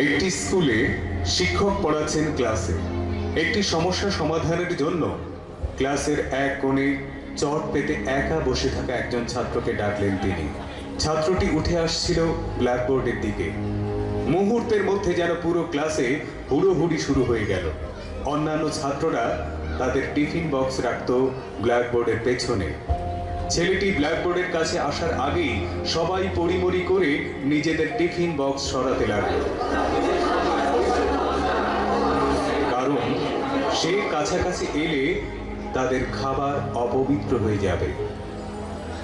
একটি স্কুলে শিক্ষক পড়াচ্ছেন ক্লাসে। একটি সমস্যা সমাধানের জন্য ক্লাসের এক কোণে চট পেতে একা বসে থাকা একজন ছাত্রকে ডাকলেন তিনি। ছাত্রটি উঠে আসছিল ব্ল্যাকবোর্ডের দিকে। মুহূর্তের মধ্যে যেন পুরো ক্লাসে হুড়োহুড়ি শুরু হয়ে গেল। অন্যান্য ছাত্ররা তাদের টিফিন বক্স রাখত ব্ল্যাকবোর্ডের পেছনে। ছেলেটি ব্ল্যাকবোর্ডের কাছে আসার আগেই সবাই পড়িমড়ি করে নিজেদের টিফিন বক্স সরাতে লাগলো, কারণ সে কাছাকাছি এলে তাদের খাবার অপবিত্র হয়ে যাবে।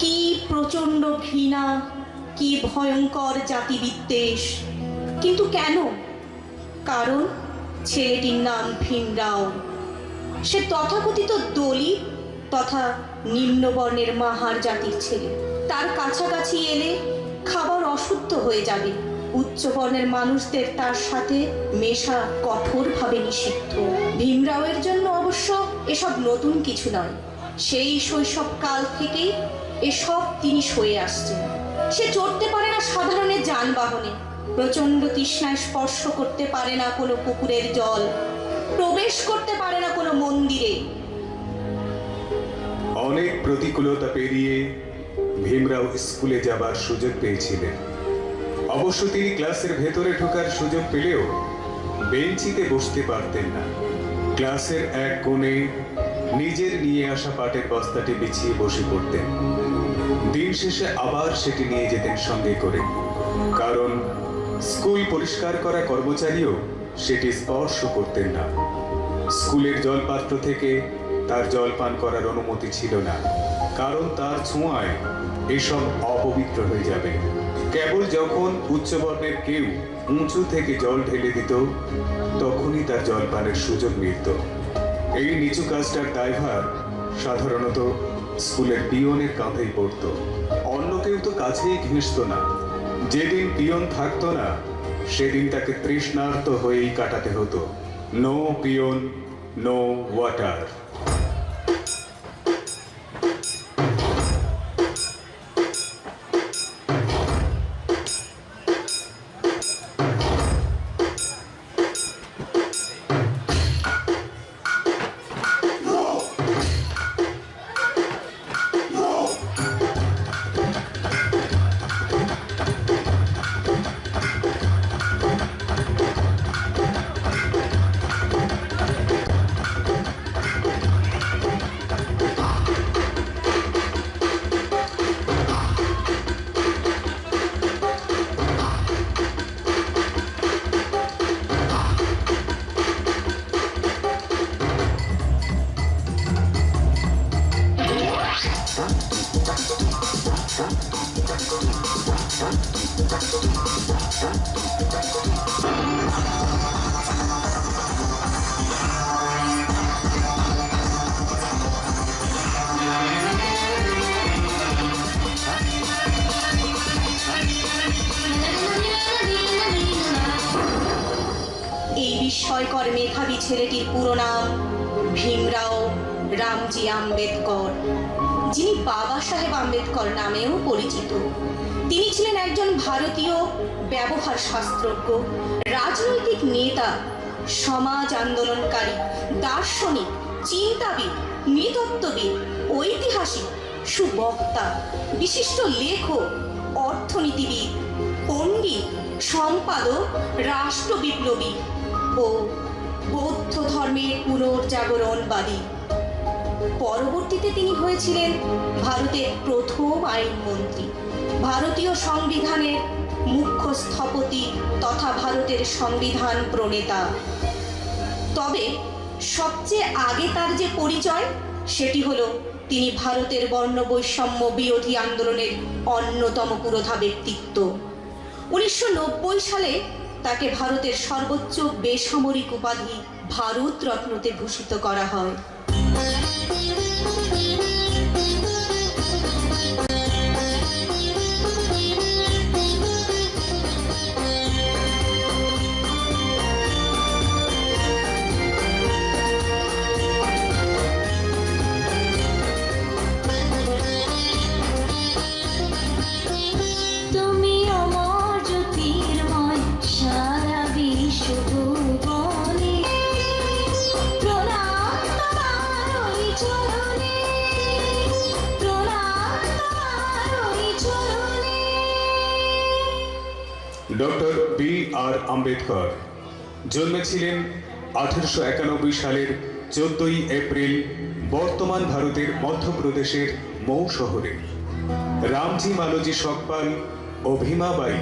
কি প্রচন্ড ঘৃণা, কি ভয়ঙ্কর জাতিবিদ্বেষ! কিন্তু কেন? কারণ ছেলেটির নাম ভীমরাও। সে তথাকথিত দলিত তথা নিম্নবর্ণের মাহার জাতির ছেলে। তার কাছাকাছি এলে খাবার অশুদ্ধ হয়ে যাবে। উচ্চবর্ণের মানুষদের তার সাথে মেশা কঠোরভাবে নিষিদ্ধ। ভীমরাওয়ের জন্য অবশ্য এসব নতুন কিছু নয়। সেই শৈশবকাল থেকেই এসব তিনি সয়ে আসছেন। সে চড়তে পারে না সাধারণের যানবাহনে, প্রচন্ড তৃষ্ণায় স্পর্শ করতে পারে না কোনো পুকুরের জল, প্রবেশ করতে পারে না কোনো মন্দিরে। অনেক প্রতিকূলতা পেরিয়ে ভীমরাও স্কুলে যাবার সুযোগ পেয়েছিলেন। অবশ্য তিনি ক্লাসের ভেতরে ঢোকার সুযোগ পেলেও বেঞ্চিতে বসতে পারতেন না। ক্লাসের এক কোণে নিজের নিয়ে আসা পাটের বস্তাটি বিছিয়ে বসে পড়তেন। দিন শেষে আবার সেটি নিয়ে যেতেন সঙ্গে করে, কারণ স্কুল পরিষ্কার করা কর্মচারীও সেটি স্পর্শ করতেন না। স্কুলের জলপাত্র থেকে তার জল পান করার অনুমতি ছিল না, কারণ তার ছোঁয়ায় এসব অপবিত্র হয়ে যাবে। কেবল যখন উচ্চবর্ণের কেউ উঁচু থেকে জল ঢেলে দিত, তখনই তার জল পানের সুযোগ মিলত। এই নিচু কাজটার দায়ভার সাধারণত স্কুলের পিয়নের কাঁধেই পড়ত। অন্য কেউ তো কাছেই ঘেঁষত না। যেদিন পিয়ন থাকতো না, সেদিন তাকে তৃষ্ণার্ত হয়েই কাটাতে হতো। No peon, no water. এই বিস্ময়কর মেধাবী ছেলেটির পুরো নাম ভীমরাও রামজি আম্বেদকর, যিনি বাবা সাহেব আম্বেদকর নামেও পরিচিত। তিনি ছিলেন একজন ভারতীয় ব্যবহার শাস্ত্রজ্ঞ, রাজনৈতিক নেতা, সমাজ আন্দোলনকারী, দার্শনিক, চিন্তাবিদ, নৃতত্ত্ববিদ, ঐতিহাসিক, সুবক্তা, বিশিষ্ট লেখক, অর্থনীতিবিদ, পণ্ডিত, সম্পাদক, রাষ্ট্র বিপ্লবী ও বৌদ্ধ ধর্মের পুনর্জাগরণবাদী। পরবর্তীতে তিনি হয়েছিলেন ভারতের প্রথম আইনমন্ত্রী, ভারতীয় সংবিধানের মুখ্য স্থপতি তথা ভারতের সংবিধান প্রণেতা। তবে সবচেয়ে আগে তার যে পরিচয়, সেটি হলো তিনি ভারতের বর্ণ বৈষম্য বিরোধী আন্দোলনের অন্যতম পুরোধা ব্যক্তিত্ব। 1990 সালে তাকে ভারতের সর্বোচ্চ বেসামরিক উপাধি ভারত রত্নতে ভূষিত করা হয়। তুমি অমর জ্যোতির্ময় সারা আর আম্বেদকর জন্মেছিলেন 1891 সালের 14ই এপ্রিল বর্তমান ভারতের মধ্যপ্রদেশের মৌ শহরে। রামজি মালোজি সকপাল ও ভীমাবাই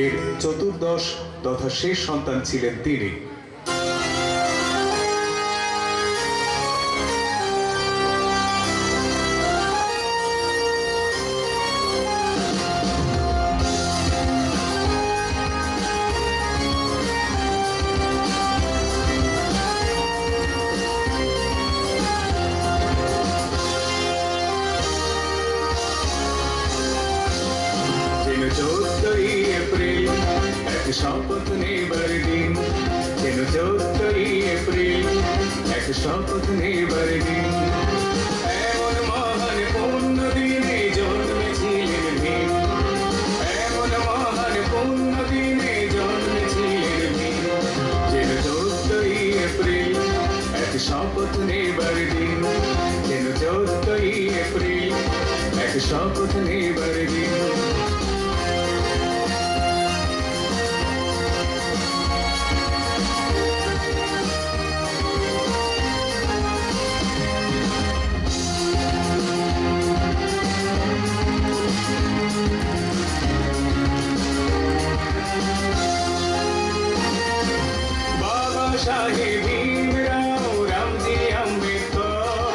এর চতুর্দশ তথা শেষ সন্তান ছিলেন তিনি। শপথ নেবার দিন, যেন 14ই এপ্রিল এক শপথ নেবার দিন। এমন মহান পুণ্য দিনে জন্মেছিলেন ভীম, এমন মহান পুণ্য দিনে জন্মেছিলেন ভীম। যেন 14ই এপ্রিল এক শপথ নেবার দিন, যেন 14ই এপ্রিল এক শপথ নেবার দিন। সাহেব ভীমরাও রামজি আম্বেদকর,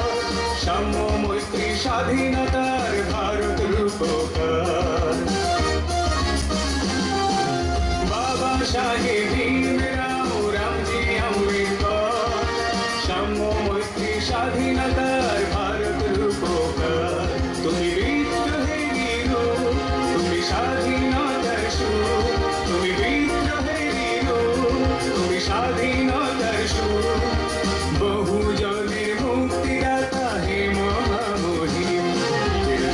সাম্য মৈত্রী স্বাধীনতার ভারত রূপকার। বাবা সাহেব ভীমরাও রামজি আম্বেদকর, সাম্য মৈত্রী স্বাধীনতার ভারত রূপকার। তুমি বিদ্রোহের হিরো, তুমি স্বাধীনতার সুর, তুমি বিদ্রোহের হিরো, তুমি স্বাধীনতার সুর। বহুজনের মুক্তিদাতা হে মহামহিম।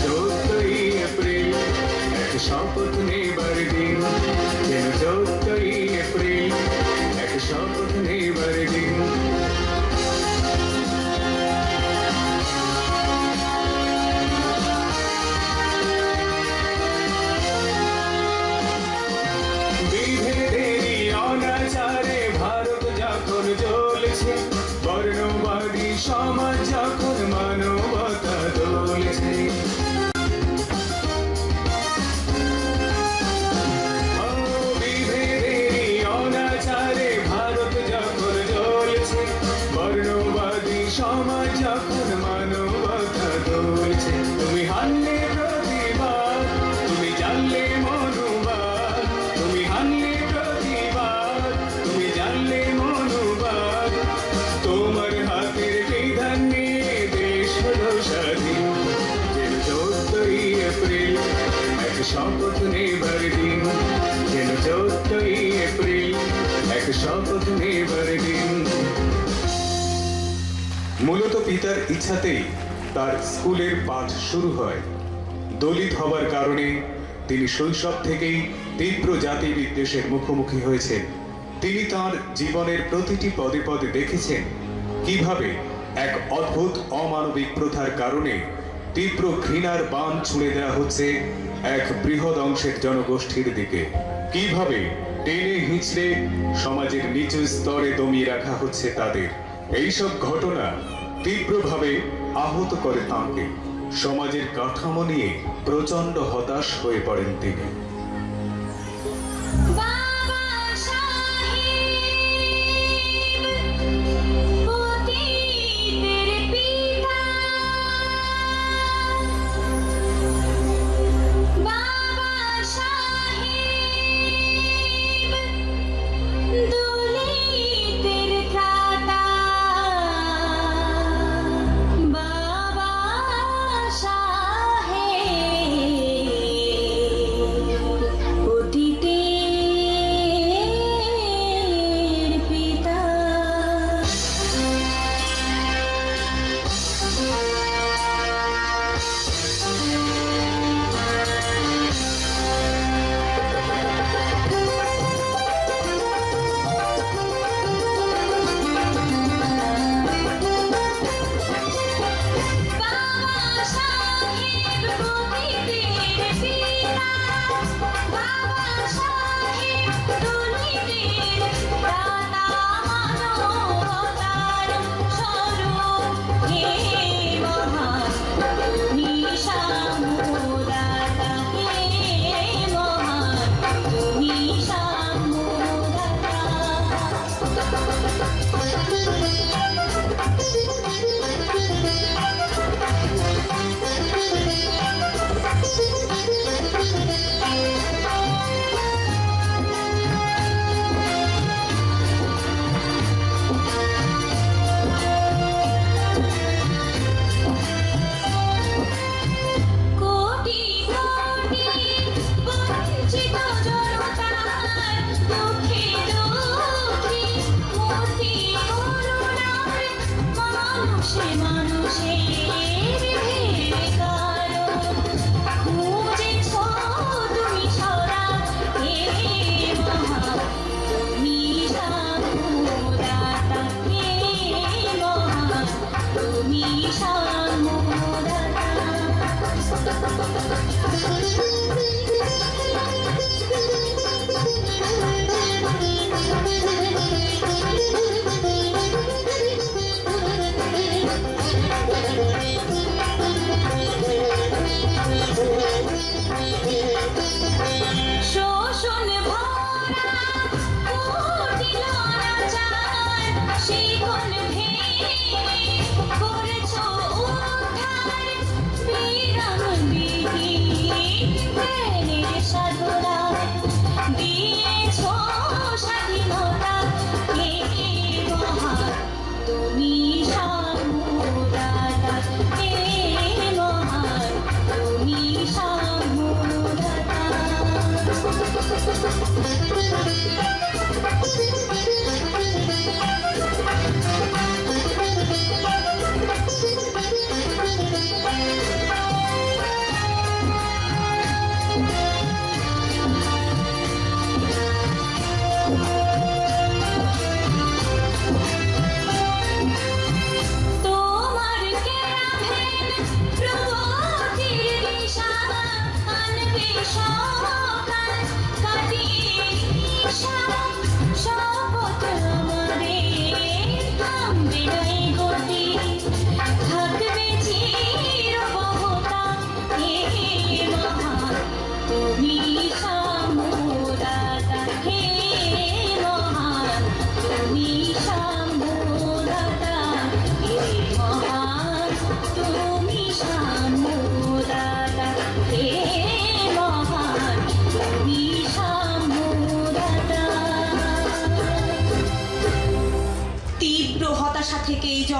14ই এপ্রিল এক শপথ নেবার দিন, 14ই এপ্রিল এক শপথ নেবার দিন। বিভেদেরই অনাচারে ভারত যখন জ্বলছে, বর্ণবাদী সমাজ যখন মানবতা দলছে, বিভেদেরই অনাচারে ভারত যখন জ্বলছে, বর্ণবাদী সমাজ যখন মানবতা দলছে। তুমি হানলে প্রতিবাদ, তুমি জানলে মনোবাদ, তুমি হানলে প্রতিবাদ, তুমি জানলে মনোবাদ। তোমার হাতের বিধান নিয়ে দেশ হলো স্বাধীন। 14ই এপ্রিল এক শপথ নেবার দিন, 14ই এপ্রিল এক শপথ নেবার দিন। মূলত পিতার ইচ্ছাতেই তার স্কুলের পাঠ শুরু হয়। দলিত হবার কারণে তিনি শৈশব থেকেই তীব্র জাতি বিদ্বেষের মুখোমুখি হয়েছেন। তিনি তার জীবনের প্রতিটি পদে পদে দেখেছেন কিভাবে এক অদ্ভুত অমানবিক প্রথার কারণে তীব্র ঘৃণার বাণ ছুঁড়ে দেওয়া হচ্ছে এক বৃহৎ অংশের জনগোষ্ঠীর দিকে, কিভাবে টেনে হিঁচড়ে সমাজের নিচু স্তরে দমিয়ে রাখা হচ্ছে তাদের। এইসব ঘটনা তীব্রভাবে আহত করে তাঁকে। সমাজের কাঠামো নিয়ে প্রচন্ড হতাশ হয়ে পড়েন তিনি।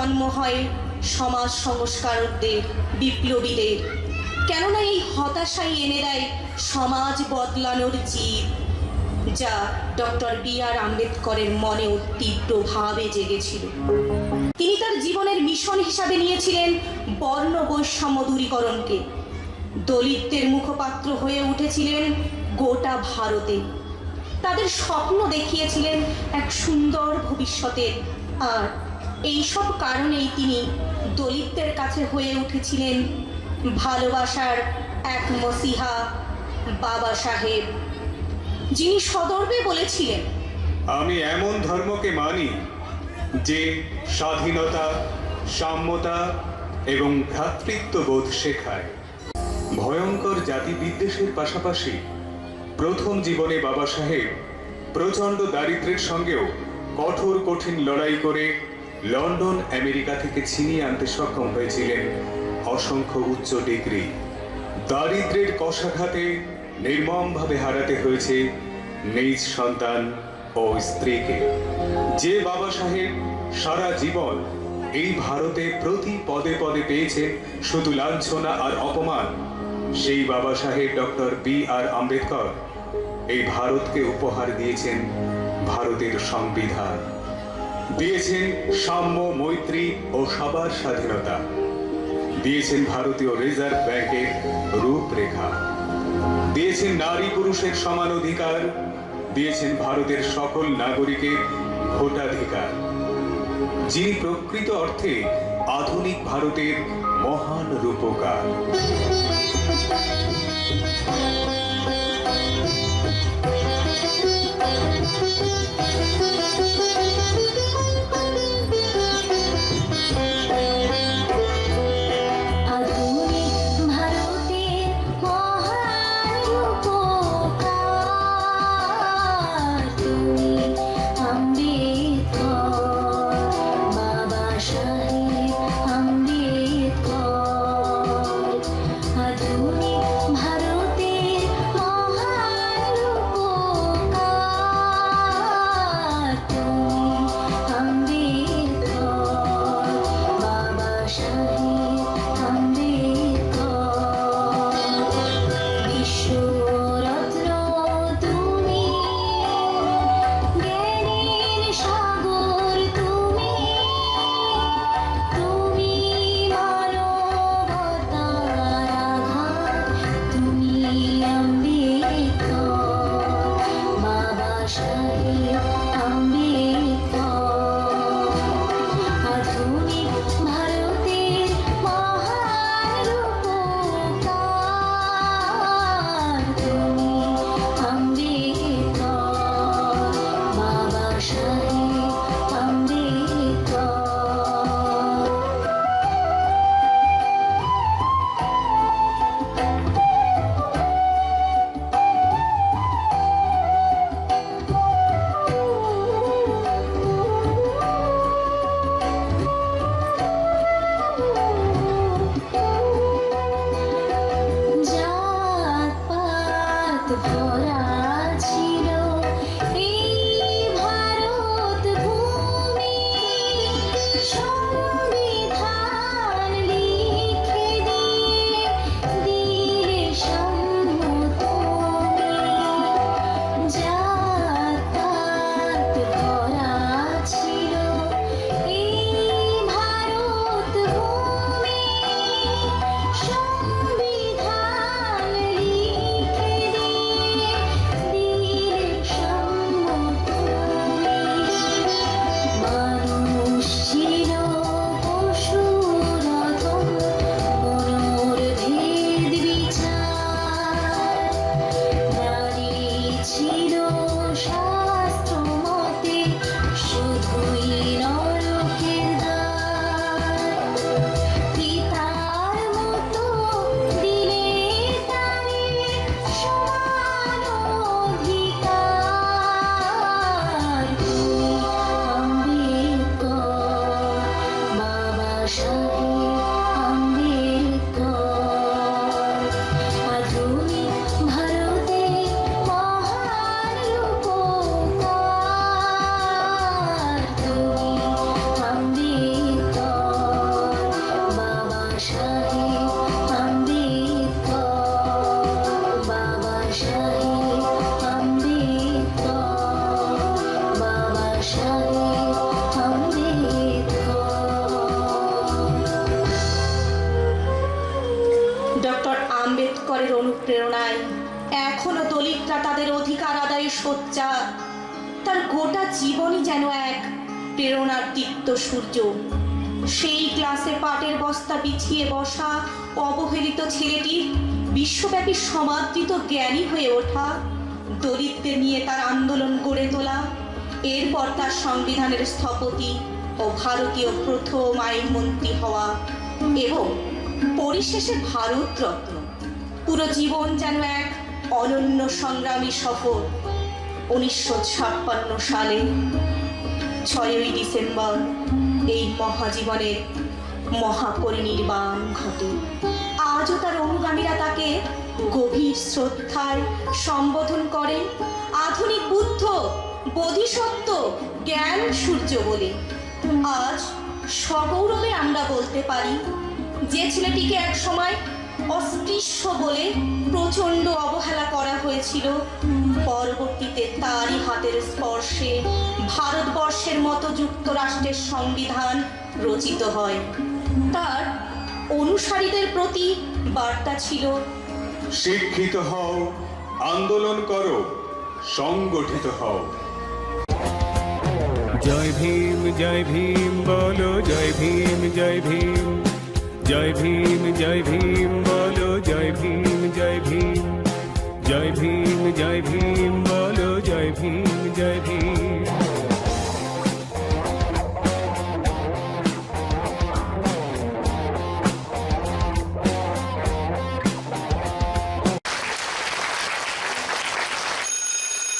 জন্ম হয় সমাজ সংস্কারকদের, বিপ্লবীদের। কেননা এই হতাশাই এনে দেয় সমাজ বদলানোর জীব, যা ডক্টর বি.আর. আম্বেদকরের মনেও তীব্রভাবে জেগেছিল। তিনি তার জীবনের মিশন হিসাবে নিয়েছিলেন বর্ণ বৈষম্য দূরীকরণকে। দলিতদের মুখপাত্র হয়ে উঠেছিলেন গোটা ভারতে। তাদের স্বপ্ন দেখিয়েছিলেন এক সুন্দর ভবিষ্যতের। আর এইসব কারণেই তিনি দলিতদের কাছে হয়ে উঠেছিলেন ভালোবাসার এক মসিহা, বাবা সাহেব, যিনি সদর্পে বলেছিলেন, আমি এমন ধর্মকে মানি যে স্বাধীনতা, সাম্যতা এবং ভ্রাতৃত্ববোধ শেখায়। ভয়ঙ্কর জাতি বিদ্বেষের পাশাপাশি প্রথম জীবনে বাবা সাহেব প্রচণ্ড দারিদ্র্যের সঙ্গেও কঠিন লড়াই করে লন্ডন, আমেরিকা থেকে ছিনিয়ে আনতে সক্ষম হয়েছিলেন অসংখ্য উচ্চ ডিগ্রি। দারিদ্র্যের কষাঘাতে নির্মমভাবে হারাতে হয়েছে নিজ সন্তান ও স্ত্রীকে। যে বাবা সাহেব সারা জীবন এই ভারতে প্রতি পদে পদে পেয়েছেন শুধু লাঞ্ছনা আর অপমান, সেই বাবা সাহেব ডক্টর বি.আর. আম্বেদকর এই ভারতকে উপহার দিয়েছেন ভারতের সংবিধান, দিয়েছেন সাম্য, মৈত্রী ও সবার স্বাধীনতা, দিয়েছেন ভারতীয় রিজার্ভ ব্যাংকের রূপরেখা, দিয়েছেন নারী পুরুষের সমান অধিকার, দিয়েছেন ভারতের সকল নাগরিকের ভোটাধিকার। যিনি প্রকৃত অর্থে আধুনিক ভারতের মহান রূপকার। ভরা ছিল এই ভারত জীবনই যেন এক প্রেরণার দীপ্ত সূর্য। সেই ক্লাসে পাটের বস্তা বিছিয়ে বসা অবহেলিত ছেলেটির বিশ্বব্যাপী সমাদৃত জ্ঞানী হয়ে ওঠা, দলিতদের নিয়ে তার আন্দোলন গড়ে তোলা, এরপর তার সংবিধানের স্থপতি ও ভারতীয় প্রথম আইনমন্ত্রী হওয়া এবং পরিশেষে ভারতরত্ন। পুরো জীবন যেন এক অনন্য সংগ্রামী সফর। 1956 সালে 6ই ডিসেম্বর এই মহাজীবনের মহাপরিনির্বাণ ঘটে। আজও তার অনুগামীরা তাকে গভীর শ্রদ্ধায় সম্বোধন করেন আধুনিক বুদ্ধ, বোধিসত্ত্ব, জ্ঞান সূর্য বলে। আজ সগৌরবে আমরা বলতে পারি, যে ছেলেটিকে একসময় অস্পৃশ্য বলে প্রচণ্ড অবহেলা করা হয়েছিল, পরবর্তীতে তারই হাতের স্পর্শে ভারতবর্ষের মতো যুক্তরাষ্ট্রের সংবিধান রচিত হয়। তার অনুসারীদের প্রতি বার্তা ছিল, শিক্ষিত হও, আন্দোলন করো, সংগঠিত হও। জয় ভীম বলো, জয় ভীম জয় ভীম, জয় ভীম বলো, জয় ভীম জয় ভীম, জয় ভীম বলো, জয় ভীম জয় ভীম।